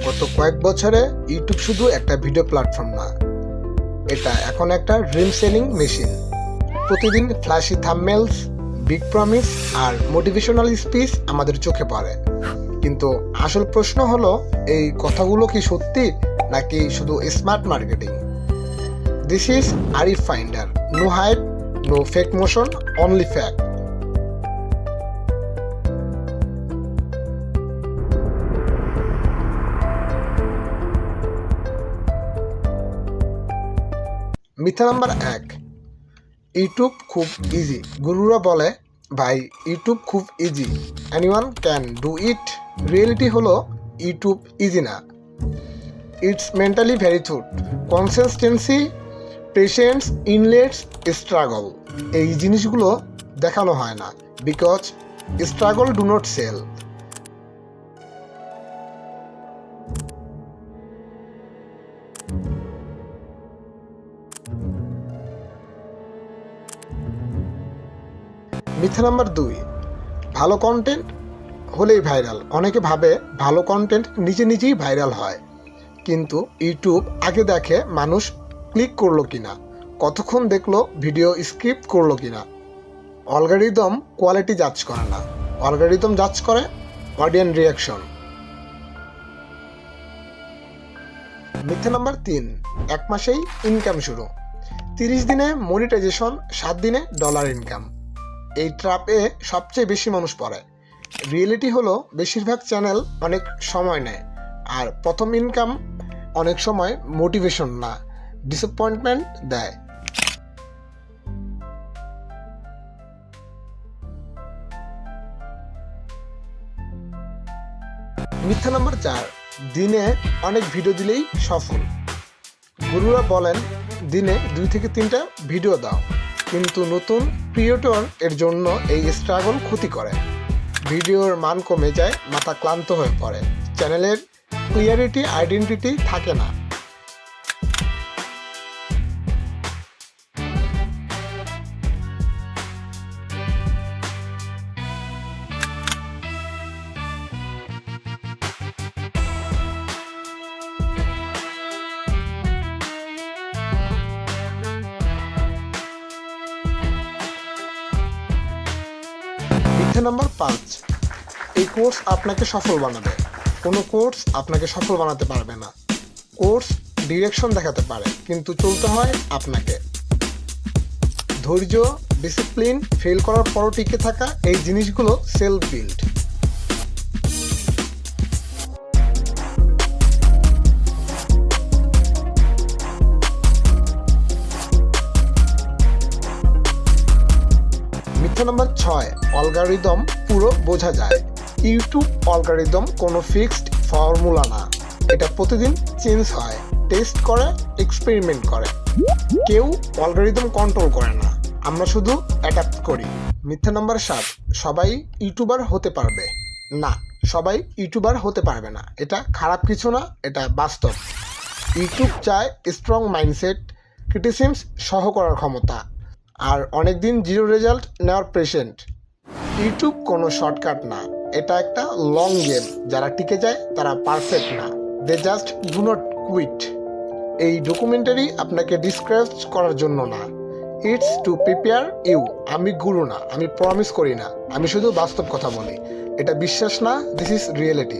গত কয়েক বছরে ইউটিউব শুধু একটা ভিডিও প্ল্যাটফর্ম না, এটা এখন একটা ড্রিম সেলিং মেশিন। প্রতিদিন ফ্ল্যাশি থাম্বনেলস, বিগ প্রমিস আর মোটিভেশনাল স্পিচ আমাদের চোখে পড়ে, কিন্তু আসল প্রশ্ন হলো এই কথাগুলো কি সত্যি নাকি শুধু smart marketing? This is Arif finder, no hype, no fake motion, only fact. মিথ্যা নাম্বার 1, ইউটিউব খুব ইজি। গুরুরা বলে ভাই ইউটিউব খুব easy, anyone can do it. Reality হলো ইউটিউব ইজি না, it's mentally very tough. Consistency, patience, ইনলেটস, স্ট্রাগল, এই জিনিসগুলো দেখানো হয় না, because struggle do not sell. মিথ্যা নাম্বার 2, ভালো কন্টেন্ট হলেই ভাইরাল। অনেকে ভাবে ভালো কন্টেন্ট নিজেই ভাইরাল হয়, কিন্তু ইউটিউব আগে দেখে মানুষ ক্লিক করলো কিনা, কতক্ষণ দেখলো, ভিডিও স্কিপ করলো কিনা। অ্যালগরিদম কোয়ালিটি জাজ করে না, অ্যালগরিদম জাজ করে অডিয়েন্স রিয়াকশন। মিথ্যা নাম্বার 3, 1 মাসেই ইনকাম শুরু, 30 দিনে মনিটাইজেশন, 7 দিনে ডলার ইনকাম। এই ট্র্যাপে সবচেয়ে বেশি মানুষ পড়ে। রিয়েলিটি হলো বেশিরভাগ চ্যানেল অনেক সময় নেয়, আর প্রথম ইনকাম অনেক সময় মোটিভেশন না, ডিসঅ্যাপয়েন্টমেন্ট দেয়। মিথ্যা নাম্বার 4, দিনে অনেক ভিডিও দিলেই সফল। গুরুরা বলেন দিনে 2 থেকে 3টা ভিডিও দাও, কিন্তু নতুন ক্রিয়েটর এর জন্য এই স্ট্রাগল ক্ষতি করে। ভিডিওর মান কমে যায়, মাথা ক্লান্ত হয়ে পড়ে, চ্যানেলের ক্লিয়ারিটি, আইডেন্টিটি থাকে না। মিথ্যা নাম্বার 5, এই কোর্স আপনাকে সফল বানাবে। কোনো কোর্স আপনাকে সফল বানাতে পারবে না। কোর্স ডিরেকশন দেখাতে পারে, কিন্তু চলতে হয় আপনাকে। ধৈর্য, ডিসিপ্লিন, ফেল করার পরও টিকে থাকা, এই জিনিসগুলো সেলফ বিল্ড। মিথ্যা নাম্বার 6, অ্যালগরিদম পুরো বোঝা যায়। ইউটিউব অ্যালগরিদম কোনো ফিক্সড ফর্মুলা না, এটা প্রতিদিন চেঞ্জ হয়, টেস্ট করে, এক্সপেরিমেন্ট করে। কেউ অ্যালগরিদম কন্ট্রোল করে না, আমরা শুধু অ্যাডাপ্ট করি। মিথ্যা নাম্বার 7, সবাই ইউটিউবার হতে পারবে না, সবাই ইউটিউবার হতে পারবে না। এটা খারাপ কিছু না, এটা বাস্তব। ইউটিউব চায় স্ট্রং মাইন্ডসেট, ক্রিটিসিজম সহ করার ক্ষমতা, আর অনেকদিন জিরো রেজাল্ট নেওয়ার পেশেন্ট। ইউটিউব কোনো শর্টকাট না, এটা একটা লং গেম। যারা টিকে যায় তারা পারফেক্ট না, they just do not quit. এই ডকুমেন্টারি আপনাকে ডিসকারেজ করার জন্য না, ইটস টু প্রিপেয়ার ইউ। আমি গুরু না, আমি প্রমিস করি না, আমি শুধু বাস্তব কথা বলি। এটা বিশ্বাস না, দিস ইজ রিয়েলিটি।